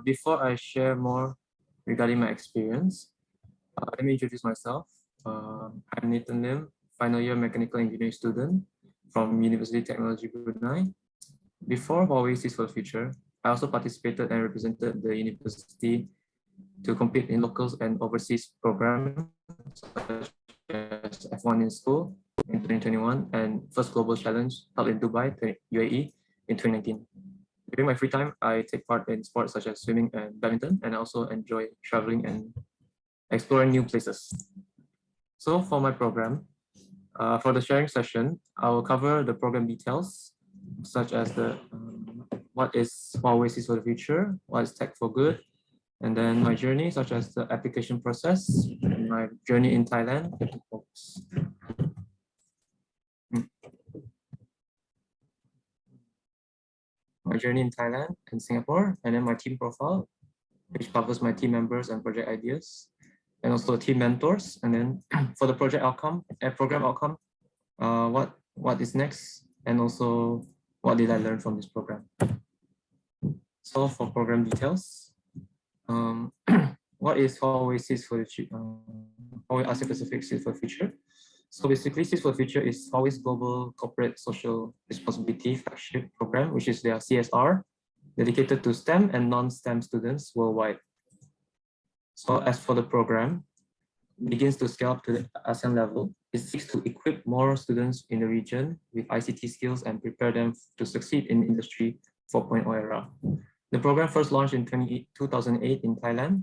Before I share more regarding my experience, let me introduce myself. I'm Nathan Lim, final year mechanical engineering student from Universiti Teknologi Brunei. Before Huawei Seeds for the Future, I also participated and represented the university to compete in locals and overseas programs such as F1 in school in 2021 and First Global Challenge held in Dubai, UAE in 2019. During my free time, I take part in sports such as swimming and badminton, and I also enjoy traveling and exploring new places. So for my program, for the sharing session, I will cover the program details, such as what is Huawei Seeds for the Future, what is Tech4Good, and then my journey, such as the application process, and my journey in Thailand. My journey in Thailand and Singapore, and then my team profile, which covers my team members and project ideas, and also team mentors. And then for the project outcome, program outcome, what is next, and also what did I learn from this program. So for program details, what is Huawei Seeds for the Future? Huawei Asia-Pacific Seeds for the Future. So basically, Seeds for the Future is Huawei's global corporate social responsibility flagship program, which is their CSR, dedicated to STEM and non-STEM students worldwide. So as for the program, it begins to scale up to the ASEAN level. It seeks to equip more students in the region with ICT skills and prepare them to succeed in Industry 4.0 era. The program first launched in 2008 in Thailand,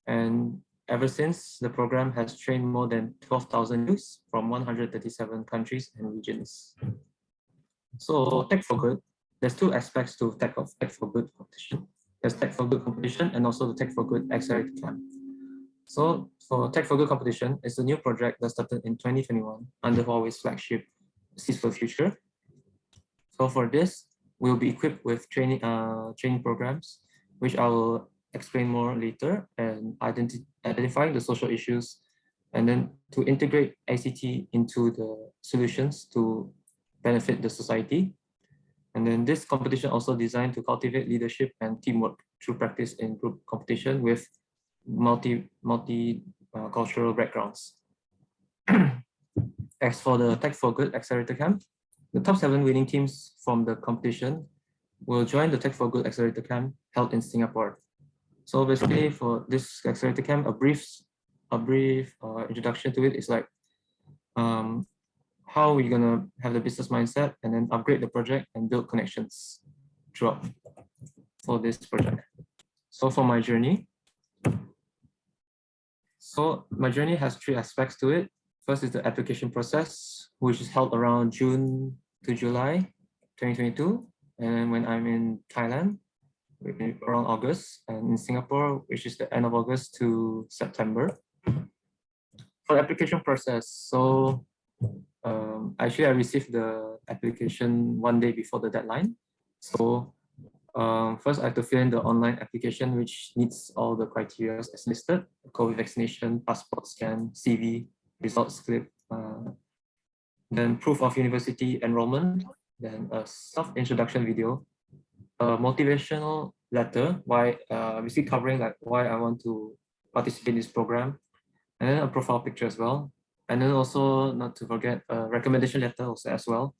and ever since, the program has trained more than 12,000 youths from 137 countries and regions. So Tech4Good, there's two aspects to Tech4Good competition. There's Tech4Good competition and also the Tech4Good accelerator camp. So for Tech4Good competition, it's a new project that started in 2021 under Huawei's flagship Seeds for the Future. So for this, we'll be equipped with training programs, which I will explain more later, and identifying the social issues, and then to integrate ICT into the solutions to benefit the society. And then this competition also designed to cultivate leadership and teamwork through practice in group competition with multi-cultural backgrounds. As for the Tech4Good accelerator camp, the top 7 winning teams from the competition will join the Tech4Good accelerator camp held in Singapore. So basically, for this accelerator camp, a brief introduction to it is like how we're gonna have the business mindset and then upgrade the project and build connections throughout for this project. So for my journey, has 3 aspects to it. First is the application process, which is held around June to July 2022, and when I'm in Thailand, around August, and in Singapore, which is the end of August to September. For the application process, so actually I received the application 1 day before the deadline. So first I have to fill in the online application, which needs all the criteria as listed: COVID vaccination, passport scan, CV, results slip, then proof of university enrollment, then a self-introduction video, a motivational letter, basically covering like why I want to participate in this program, and then a profile picture as well. And then also, not to forget, a recommendation letter also as well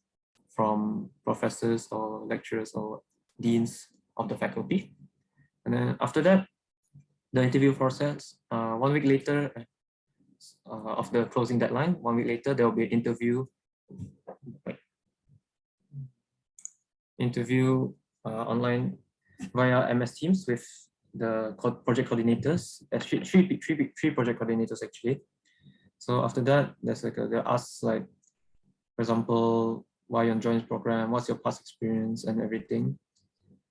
from professors or lecturers or deans of the faculty. And then after that, the interview process, 1 week later of the closing deadline, 1 week later, there will be an interview online via MS Teams with the project coordinators. Three project coordinators actually. So after that, there's like they'll ask, like, for example, why you join this program, what's your past experience and everything,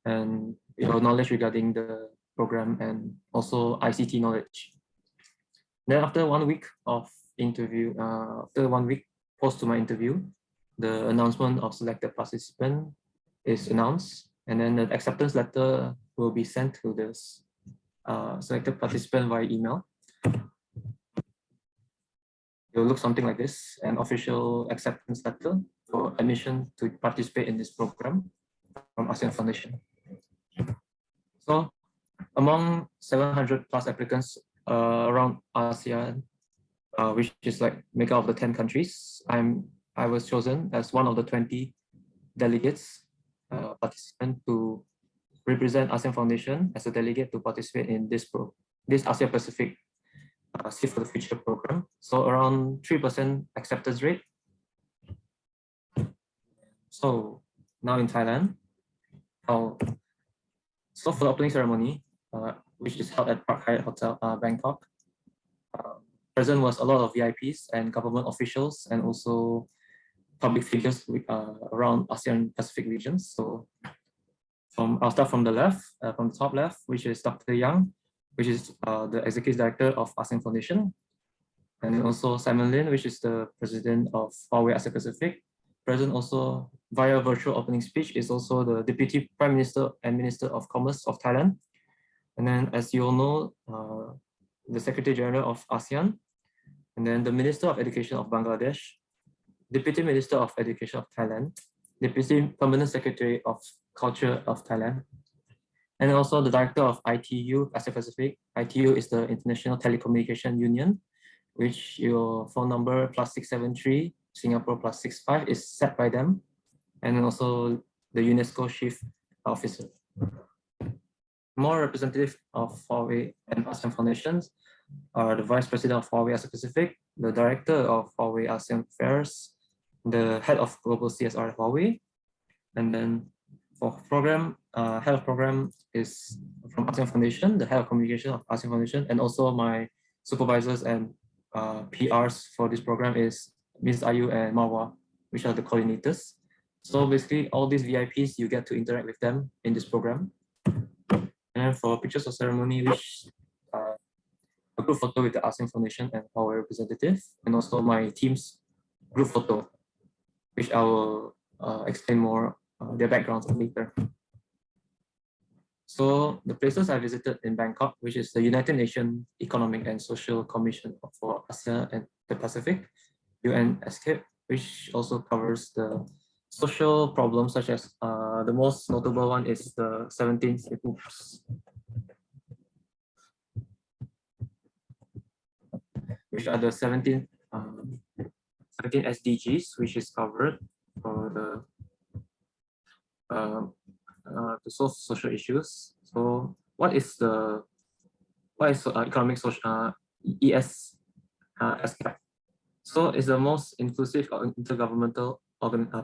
and your knowledge regarding the program, and also ICT knowledge. Then after 1 week of interview, after 1 week post to my interview, the announcement of selected participant is announced, and then the acceptance letter will be sent to this selected participant via email. It will look something like this: an official acceptance letter for admission to participate in this program from ASEAN Foundation. So Among 700 plus applicants around ASEAN, which is like make up of the 10 countries, I was chosen as one of the 20 delegates participant to represent ASEAN Foundation as a delegate to participate in this Asia-Pacific Seeds for the Future program. So around 3% acceptance rate. So now in Thailand, so for the opening ceremony, which is held at Park Hyatt Hotel, Bangkok, present was a lot of VIPs and government officials and also public figures around ASEAN Pacific regions. So I'll start from the left, from the top left, which is Dr. Yang, which is the Executive Director of ASEAN Foundation. And also Simon Lin, which is the President of Huawei Asia-Pacific. Present also via virtual opening speech is also the Deputy Prime Minister and Minister of Commerce of Thailand. And then as you all know, the Secretary General of ASEAN, and then the Minister of Education of Bangladesh, Deputy Minister of Education of Thailand, Deputy Permanent Secretary of Culture of Thailand, and also the Director of ITU Asia-Pacific. ITU is the International Telecommunication Union, which your phone number +673 Singapore +65 is set by them, and also the UNESCO Chief Officer. More representative of Huawei and ASEAN Foundations are the Vice President of Huawei Asia-Pacific, the Director of Huawei ASEAN Affairs, the Head of Global CSR at Huawei, and then for program, Head of Program is from ASEAN Foundation, the Head of Communication of ASEAN Foundation, and also my supervisors and PRs for this program is Ms. Ayu and Marwa, which are the coordinators. So basically all these VIPs, you get to interact with them in this program. And for pictures of ceremony, which a group photo with the ASEAN Foundation and our representative, and also my team's group photo, which I will explain more their backgrounds later. So the places I visited in Bangkok, which is the United Nations Economic and Social Commission for ASEAN and the Pacific, UNESCAP, which also covers the social problems such as the most notable one is the 17 which are the 17 SDGs, which is covered for to solve social issues. So what is economic social ES SCAP? So it's the most inclusive intergovernmental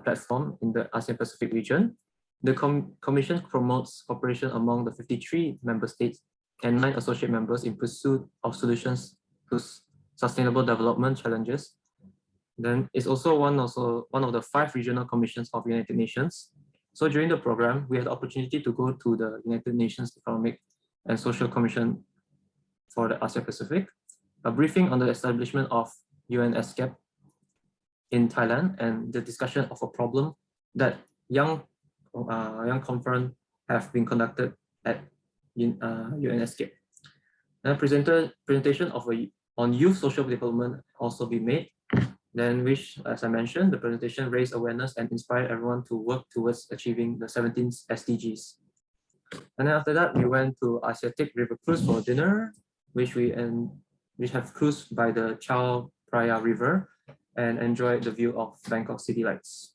platform in the ASEAN Pacific region. The Commission promotes cooperation among the 53 member states and 9 associate members in pursuit of solutions to sustainable development challenges. Then it's also one of the 5 regional commissions of the United Nations. So during the program, we had the opportunity to go to the United Nations Economic and Social Commission for the Asia Pacific, a briefing on the establishment of UNESCAP in Thailand and the discussion of a problem that young conference have been conducted at UNESCAP. And a presentation on youth social development also be made. Then which, as I mentioned, the presentation raised awareness and inspired everyone to work towards achieving the 17 SDGs. And then after that, we went to Asiatic River Cruise for dinner, which we have cruised by the Chao Phraya River and enjoyed the view of Bangkok city lights.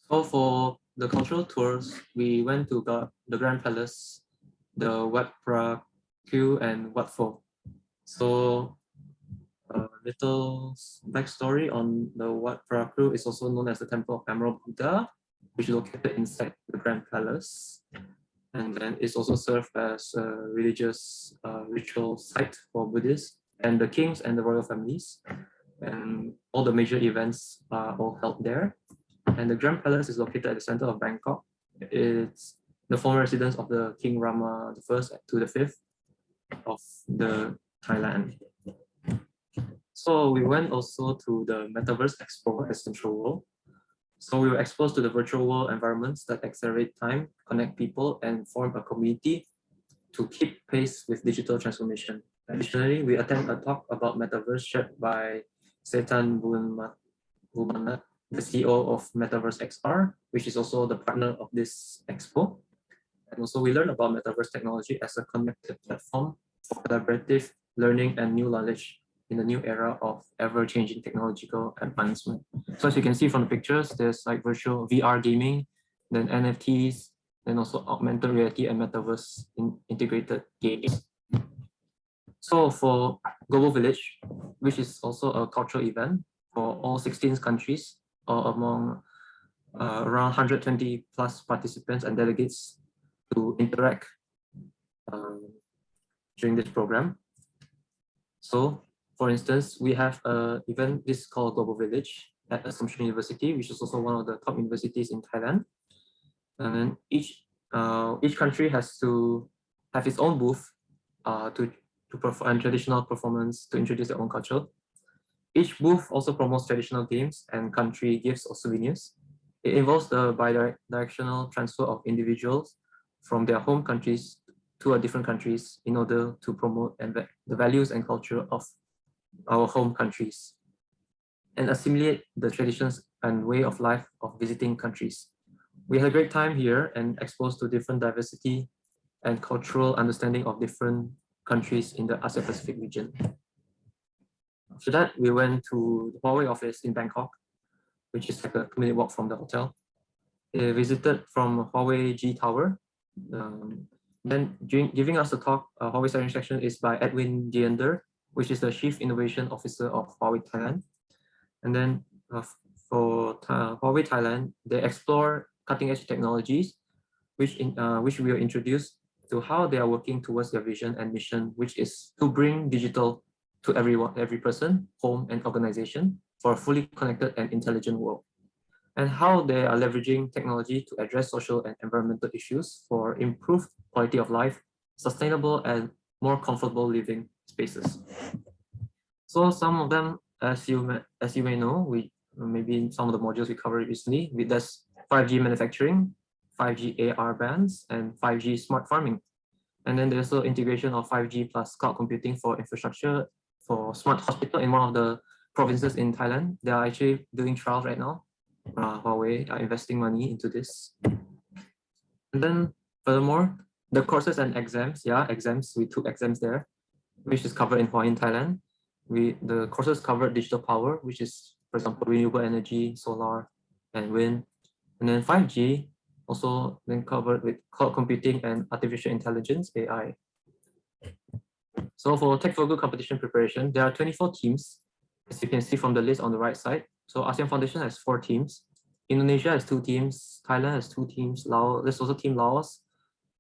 So for the cultural tours, we went to the Grand Palace, the Wat Phra Kew and Wat Pho. So a little backstory on the Wat Phra Kew is also known as the Temple of Emerald Buddha, which is located inside the Grand Palace. And then it's also served as a religious ritual site for Buddhists and the kings and the royal families. And all the major events are all held there. And the Grand Palace is located at the center of Bangkok. It's the former residence of the King Rama I to the 5th of the Thailand. So we went also to the Metaverse Expo at Central World. So we were exposed to the virtual world environments that accelerate time, connect people, and form a community to keep pace with digital transformation. Additionally, we attend a talk about Metaverse shared by Setan Bumanat, the CEO of Metaverse XR, which is also the partner of this expo. And also we learn about metaverse technology as a connected platform for collaborative learning and new knowledge in the new era of ever-changing technological advancement. So as you can see from the pictures, there's like virtual VR gaming, then NFTs, then also augmented reality and metaverse integrated games. So for Global Village, which is also a cultural event for all 16 countries, or among around 120 plus participants and delegates to interact during this program. So for instance, we have an event, this is called Global Village at Assumption University, which is also one of the top universities in Thailand. And then each country has to have its own booth to perform traditional performance to introduce their own culture. Each booth also promotes traditional games and country gifts or souvenirs. It involves the bidirectional transfer of individuals from their home countries to different countries in order to promote the values and culture of our home countries and assimilate the traditions and way of life of visiting countries. We had a great time here and exposed to different diversity and cultural understanding of different countries in the Asia-Pacific region. After that, we went to the Huawei office in Bangkok, which is like a 2-minute walk from the hotel. We visited from Huawei G Tower. Then giving us a talk, Huawei Sharing section is by Edwin Giander, which is the Chief Innovation Officer of Huawei Thailand. And then for Huawei Thailand, they explore cutting-edge technologies, which we will introduce to how they are working towards their vision and mission, which is to bring digital to every person, home, and organization for a fully connected and intelligent world, and how they are leveraging technology to address social and environmental issues for improved quality of life, sustainable and more comfortable living spaces. So some of them, as you may know, maybe in some of the modules we covered recently, there's 5G manufacturing, 5G AR bands, and 5G smart farming. And then there's also integration of 5G plus cloud computing for infrastructure for smart hospital in one of the provinces in Thailand. They are actually doing trials right now. Huawei are investing money into this. And then furthermore, the courses and exams, we took exams there, which is covered in Huawei in Thailand. The courses covered digital power, which is, for example, renewable energy, solar, and wind. And then 5G, also then covered with cloud computing and artificial intelligence, AI. So for Tech4Good competition preparation, there are 24 teams, as you can see from the list on the right side. So ASEAN Foundation has 4 teams, Indonesia has 2 teams, Thailand has 2 teams, Laos, there's also Team Laos,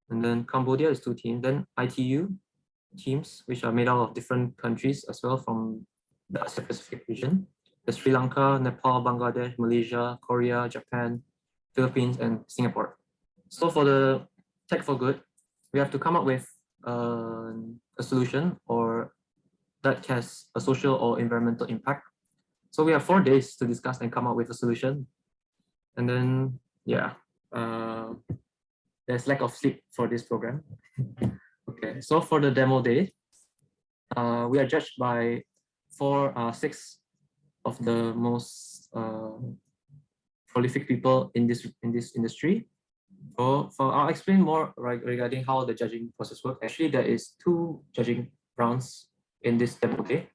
and then Cambodia is 2 teams, then ITU teams, which are made out of different countries as well from the Asia-Pacific region. There's Sri Lanka, Nepal, Bangladesh, Malaysia, Korea, Japan, Philippines, and Singapore. So for the Tech4Good, we have to come up with a solution or that has a social or environmental impact. So we have 4 days to discuss and come up with a solution. And then, there's lack of sleep for this program. Okay, so for the demo day, we are judged by 6 of the most prolific people in this industry. I'll explain more regarding how the judging process works. Actually, there is 2 judging rounds in this demo day.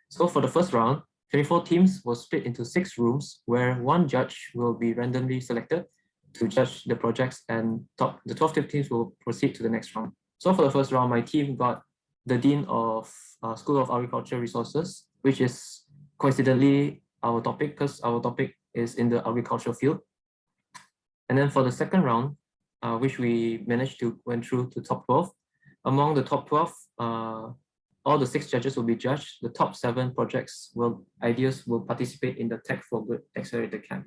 So for the first round, 24 teams will split into 6 rooms where 1 judge will be randomly selected to judge the projects, and the 12 teams will proceed to the next round. So for the first round, my team got the Dean of School of Agriculture Resources, which is coincidentally our topic because our topic is in the agricultural field. And then for the second round, which we managed to went through to top 12, among the top 12, all the 6 judges will be judged. The top 7 ideas will participate in the Tech4Good accelerator camp.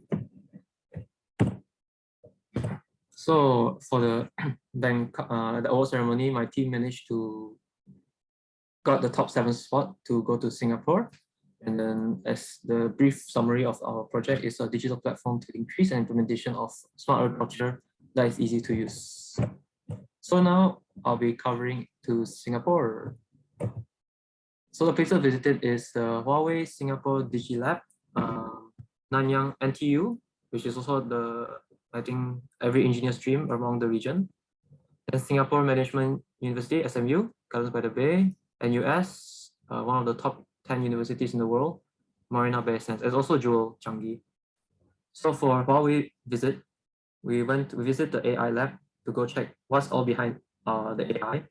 So for the award ceremony, my team managed to got the top 7 spot to go to Singapore. And then as the brief summary of our project is a digital platform to increase the implementation of smart agriculture that is easy to use. So now I'll be covering to Singapore. So the places visited is the Huawei Singapore DigiLab, Nanyang NTU, which is also I think every engineer stream around the region. Then Singapore Management University, SMU, Gardens by the Bay, NUS, one of the top 10 universities in the world, Marina Bay Sands, and also Jewel Changi. So for Huawei visit, we visit the AI lab to go check what's all behind the AI.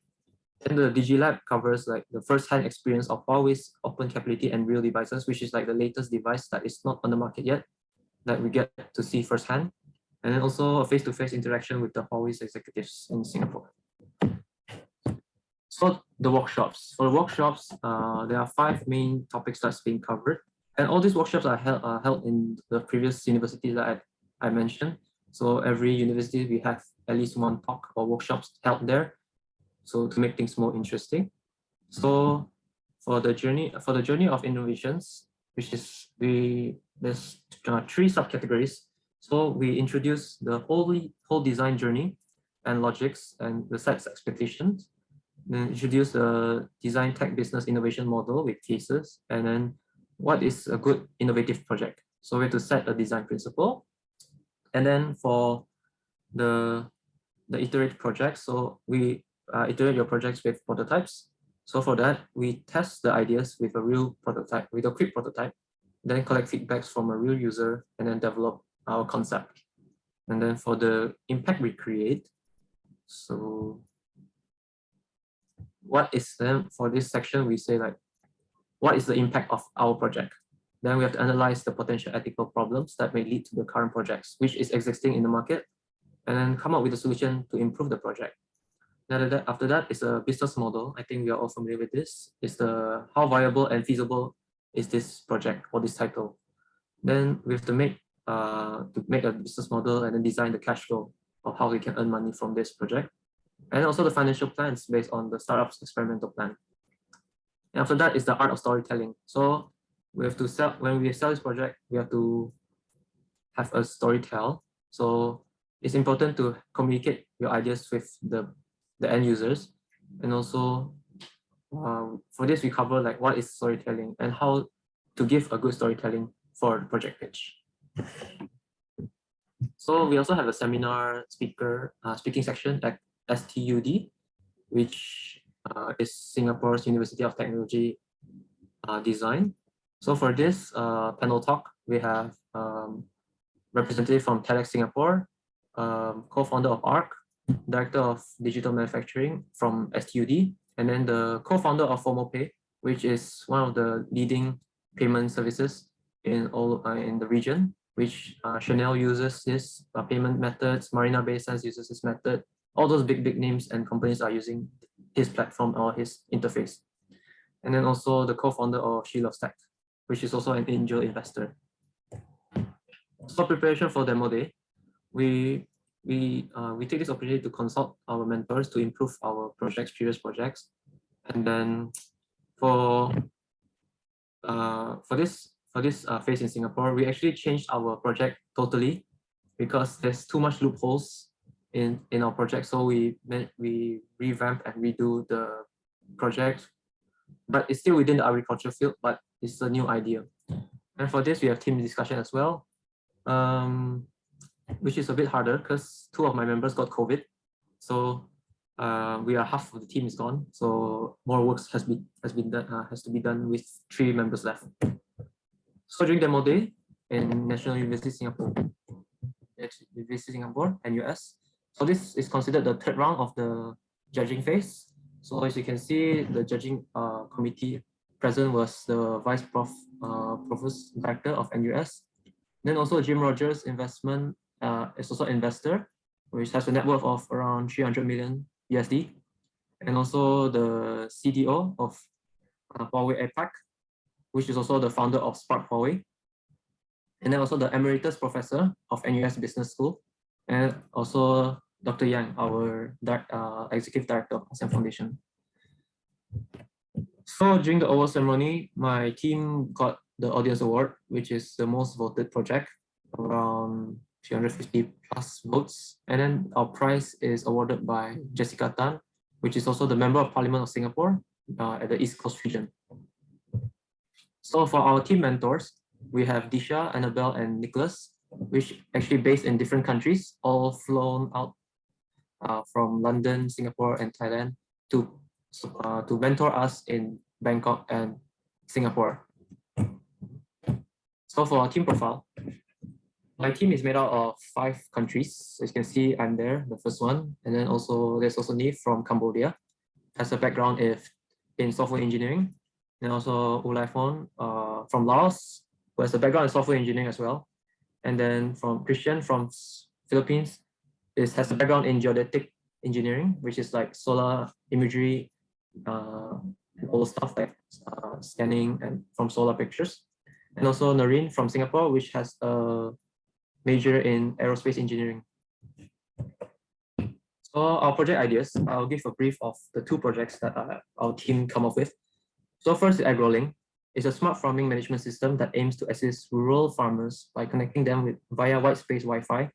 Then the DigiLab covers like the first-hand experience of Huawei's open capability and real devices, which is like the latest device that is not on the market yet, that we get to see firsthand. And then also a face-to-face interaction with the Huawei's executives in Singapore. So the workshops. For the workshops, there are 5 main topics that's being covered. And all these workshops are held in the previous universities that I mentioned. So every university, we have at least one talk or workshops held there. So to make things more interesting. So for the journey of innovations, which is there's 3 subcategories. So we introduce the whole design journey and logics and the set's expectations. Then introduce the design tech business innovation model with cases, and then what is a good innovative project. So we have to set a design principle. And then for the iterate projects, so we iterate your projects with prototypes. So for that, we test the ideas with a real prototype, with a quick prototype, then collect feedbacks from a real user, and then develop our concept. And then for the impact we create, so what is then for this section, we say like, what is the impact of our project? Then we have to analyze the potential ethical problems that may lead to the current projects, which is existing in the market, and then come up with a solution to improve the project. Then after that is a business model. I think we are all familiar with this. It's the how viable and feasible is this project or this title. Then we have to make a business model and then design the cash flow of how we can earn money from this project. And also the financial plans based on the startup's experimental plan. And after that is the art of storytelling. So we have to when we sell this project, we have to have a story tell. So it's important to communicate your ideas with the end users. And also for this, we cover like what is storytelling and how to give a good storytelling for the project pitch. So we also have a seminar speaking section at STUD, which is Singapore's University of Technology Design. So for this panel talk, we have representative from TEDx Singapore, co-founder of ARC, director of digital manufacturing from STUD, and then the co-founder of FOMOPay, which is one of the leading payment services in the region, which Chanel uses this payment methods, Marina Bay Sands uses this method. All those big names and companies are using his platform or his interface. And then also the co-founder of She Loves Tech, which is also an angel investor. So preparation for demo day, we take this opportunity to consult our mentors to improve our previous projects. And then for this phase in Singapore, we actually changed our project totally because there's too much loopholes in our project. So we revamp and redo the project, but it's still within the agriculture field, but it's a new idea. And for this, we have team discussion as well, which is a bit harder because 2 of my members got COVID. So half of the team is gone. So more work has to be done with 3 members left. So during demo day in National University Singapore, and US. So this is considered the 3rd round of the judging phase. So as you can see, the judging committee present was the Vice Provost Director of NUS. Then also Jim Rogers Investment is also investor, which has a net worth of around 300 million USD. And also the CDO of Huawei APAC, which is also the founder of Spark Huawei. And then also the Emeritus Professor of NUS Business School, and also Dr. Yang, our Executive Director of ASEAN Foundation. So during the award ceremony, my team got the Audience Award, which is the most voted project, around 350 plus votes. And then our prize is awarded by Jessica Tan, which is also the Member of Parliament of Singapore at the East Coast region. So for our team mentors, we have Disha, Annabelle, and Nicholas, which actually based in different countries, all flown out from London, Singapore, and Thailand to mentor us in Bangkok and Singapore. So for our team profile, my team is made out of 5 countries. As you can see, I'm there, the first one. And then also there's also Neve from Cambodia, has a background in software engineering. And also Ulaifon from Laos, who has a background in software engineering as well. And then from Christian from Philippines, has a background in geodetic engineering, which is like solar imagery, and all stuff like scanning and from solar pictures. And also Nareen from Singapore, which has a major in aerospace engineering. So our project ideas, I'll give a brief of the 2 projects that our team come up with. So first, AgroLink is a smart farming management system that aims to assist rural farmers by connecting them via white space Wi-Fi.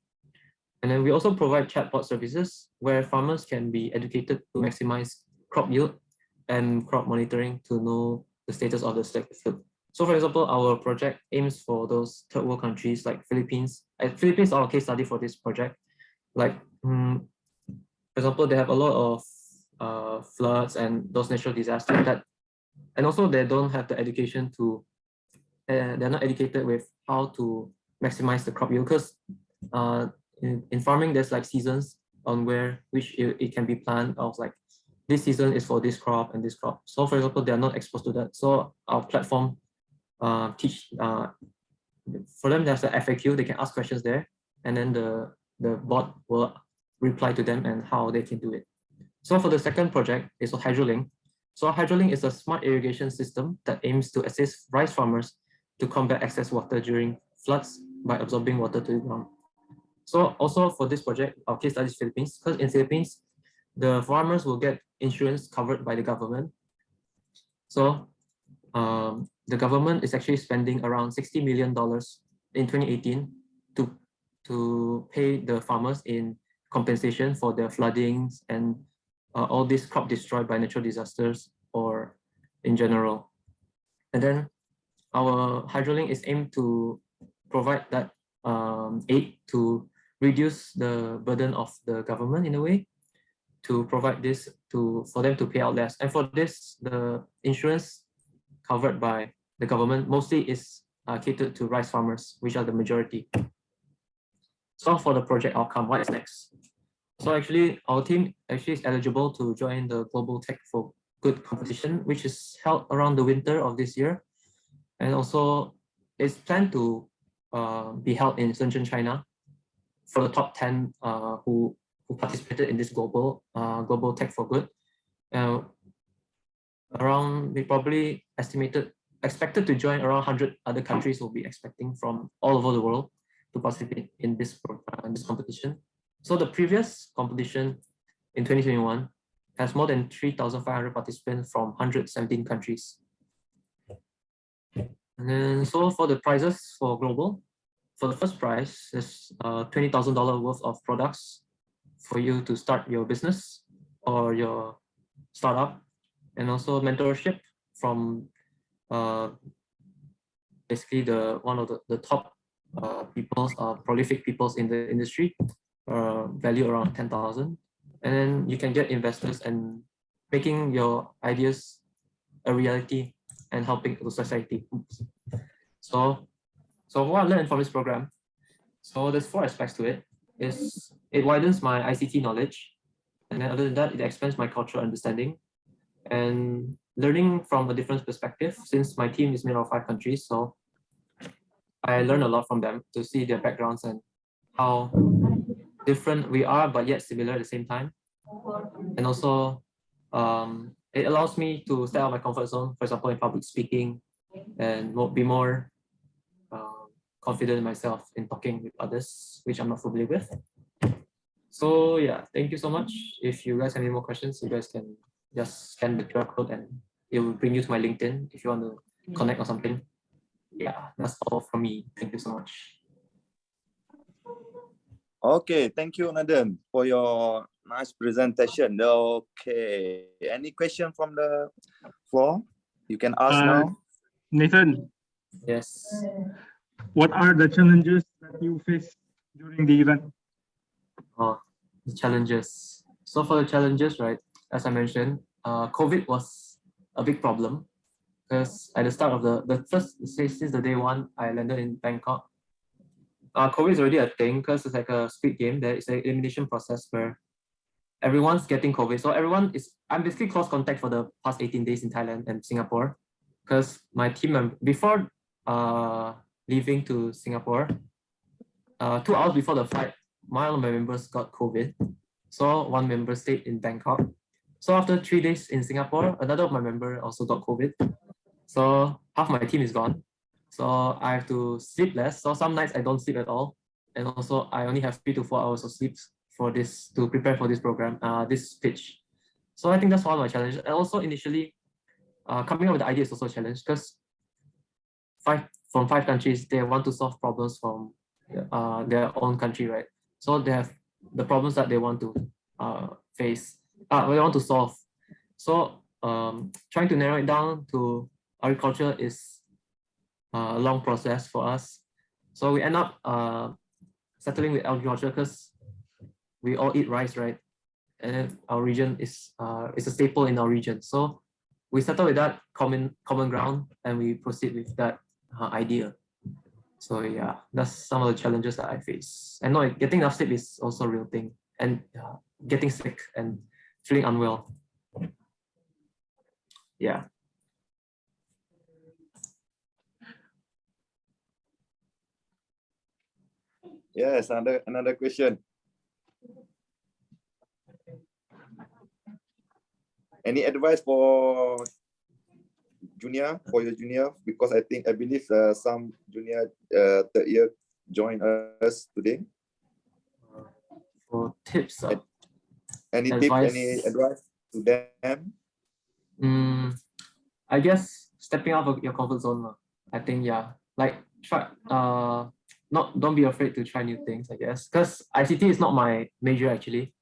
And then we also provide chatbot services where farmers can be educated to maximize crop yield and crop monitoring to know the status of the selected field. So for example, our project aims for those third world countries like Philippines. Philippines are a case study for this project. Like, for example, they have a lot of floods and those natural disasters and also they don't have the education to, they're not educated with how to maximize the crop yield, because in farming, there's like seasons on which it can be planned of, like, this season is for this crop and this crop. So for example, they are not exposed to that. So our platform for them, there's an FAQ, they can ask questions there, and then the bot will reply to them and how they can do it. So for the second project is HydroLink. So HydroLink is a smart irrigation system that aims to assist rice farmers to combat excess water during floods by absorbing water to the ground. So also for this project, our case study is Philippines, because in Philippines, the farmers will get insurance covered by the government. So the government is actually spending around $60 million in 2018 to pay the farmers in compensation for their floodings and all this crop destroyed by natural disasters or in general. And then our HydroLink is aimed to provide that aid to reduce the burden of the government in a way, to provide this for them to pay out less. And for this, the insurance covered by the government mostly is catered to rice farmers, which are the majority. So for the project outcome, what is next? So actually, our team actually is eligible to join the Global Tech4Good competition, which is held around the winter of this year. And also, it's planned to be held in Shenzhen, China, for the top 10 who participated in this global Tech4Good. We probably expected to join around 100 other countries. Will be expecting from all over the world to participate in this competition. So the previous competition in 2021 has more than 3,500 participants from 117 countries. And then, so for the prizes for global, for the first prize, there's $20,000 worth of products for you to start your business or your startup, and also mentorship from basically one of the top prolific peoples in the industry, value around 10,000. And then you can get investors and making your ideas a reality and helping the society. So what I learned from this program, so there's 4 aspects to it. It widens my ICT knowledge, and then other than that, it expands my cultural understanding and learning from a different perspective, since my team is made of 5 countries. So I learned a lot from them to see their backgrounds and how different we are, but yet similar at the same time. And also, it allows me to step out of my comfort zone, for example, in public speaking, and be more confident in myself in talking with others, which I'm not familiar with. So yeah, thank you so much. If you guys have any more questions, you guys can just scan the QR code and it will bring you to my LinkedIn if you want to connect or something. Yeah, that's all from me. Thank you so much. Okay, thank you, Nathan, for your nice presentation. Okay, any question from the floor? You can ask now. Nathan. Yes. What are the challenges that you face during the event? the challenges. So for the challenges, right, as I mentioned, COVID was a big problem because at the start of the first, since the day one, I landed in Bangkok. COVID is already a thing because it's like a speed game. There is an elimination process where everyone's getting COVID. So I'm basically close contact for the past 18 days in Thailand and Singapore because my team member, before leaving to Singapore, 2 hours before the flight, one of my members got COVID. So one member stayed in Bangkok. So after 3 days in Singapore, another of my member also got COVID. So half my team is gone. So I have to sleep less. So some nights I don't sleep at all. And also I only have 3 to 4 hours of sleep for this to prepare for this program, this pitch. So I think that's one of my challenges. And also initially, coming up with the idea is also a challenge because from five countries, they want to solve problems from their own country, right? So they have the problems that they want to face, they want to solve. So trying to narrow it down to agriculture is a long process for us. So we end up settling with agriculture because we all eat rice, right? And then our region is a staple in our region. So we settle with that common ground and we proceed with that idea. So yeah, that's some of the challenges that I face. And no, getting enough sleep is also a real thing. And getting sick and feeling unwell. Yeah. Yes, another question. Any advice for your junior? Because I believe some junior third year join us today. For tips, any advice to them? I guess stepping out of your comfort zone. I think yeah, like try don't be afraid to try new things. I guess because ICT is not my major actually,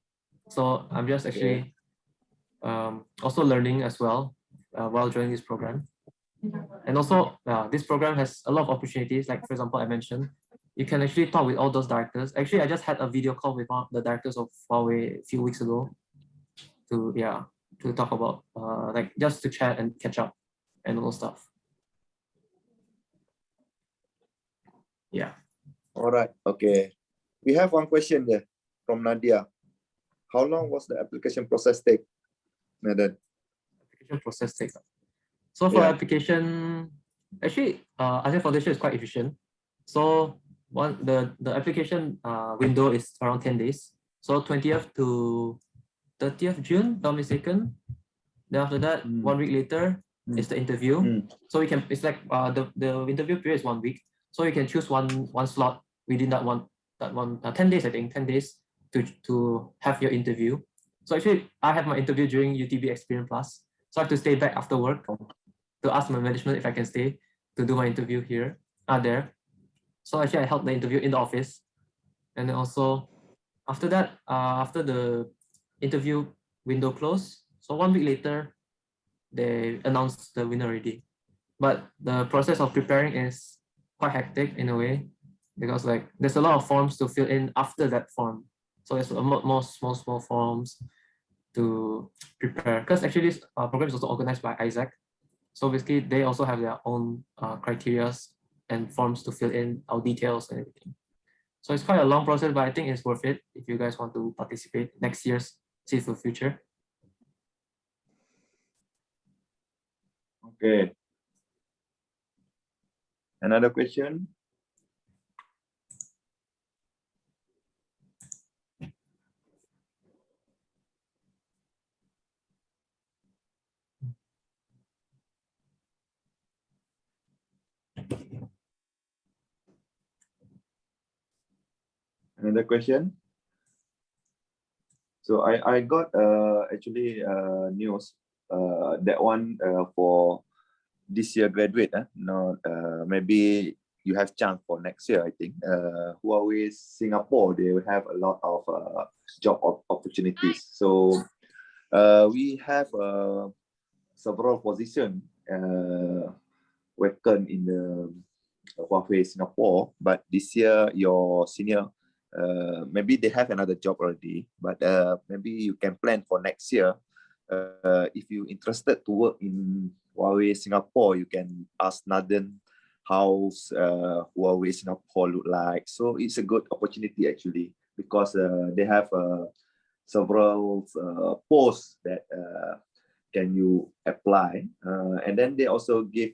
so I'm just actually also learning as well while joining this program. And also, this program has a lot of opportunities. Like for example, I mentioned, you can actually talk with all those directors. Actually, I just had a video call with one of the directors of Huawei a few weeks ago to talk about like just to chat and catch up and all stuff. Yeah. All right. Okay. We have one question there from Nadia. How long was the application process take, Nathan? Application process take. So for application, actually, Asia Foundation is quite efficient. So the application window is around 10 days. So 20th to 30th June, if I'm mistaken. Then after that, 1 week later is the interview. So it's like the interview period is 1 week. So you can choose one slot within that 10 days, I think, 10 days to have your interview. So actually, I have my interview during UTB Experience Plus. So I have to stay back after work to ask my management if I can stay to do my interview there. So actually, I held the interview in the office. And then also, after that, after the interview window closed, so 1 week later, they announced the winner already. But the process of preparing is quite hectic in a way because like there's a lot of forms to fill in after that form. So there's a lot more small forms to prepare because actually this program is also organized by Isaac. So basically they also have their own criteria and forms to fill in our details and everything. So it's quite a long process, but I think it's worth it if you guys want to participate next year's Seeds for Future. Okay. Another question? Another question? So I got actually news that one for this year graduate. No, maybe you have chance for next year. I think Huawei Singapore, they will have a lot of job opportunities. So we have several positions vacant in the Huawei Singapore, but this year your senior maybe they have another job already, but maybe you can plan for next year. If you're interested to work in Huawei Singapore, you can ask Nathan how's Huawei Singapore look like. So it's a good opportunity actually, because they have several posts that can you apply, and then they also give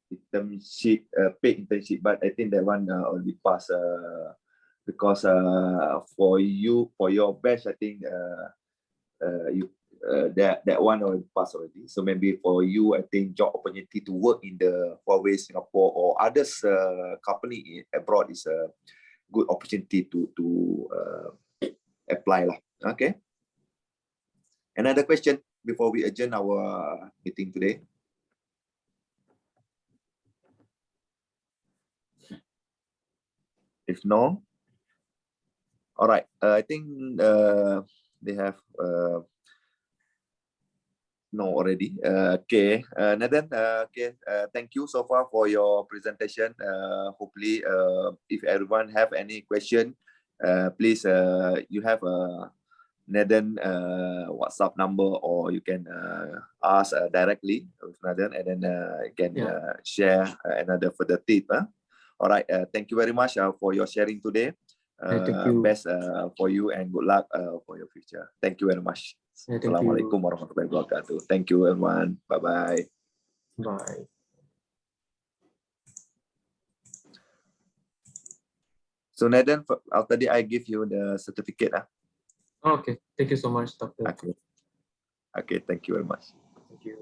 internship, paid internship, but I think that one already passed, because for your batch, I think you that one already passed already. So maybe for you, I think job opportunity to work in the Huawei Singapore or others company abroad is a good opportunity to apply lah. Okay. Another question before we adjourn our meeting today. If no, all right. I think they have no already. Okay, Nathan. Okay, thank you so far for your presentation. Hopefully, if everyone have any question, please you have a Nathan WhatsApp number, or you can ask directly with Nathan, and then you can share another further tip. All right. Thank you very much for your sharing today. Thank you. Best for you and good luck for your future. Thank you very much. Assalamualaikum warahmatullahi wabarakatuh. Thank you everyone. Bye-bye. Bye. So Nathan, after that I give you the certificate. Okay. Thank you so much, Doctor. Okay. Okay. Thank you very much. Thank you.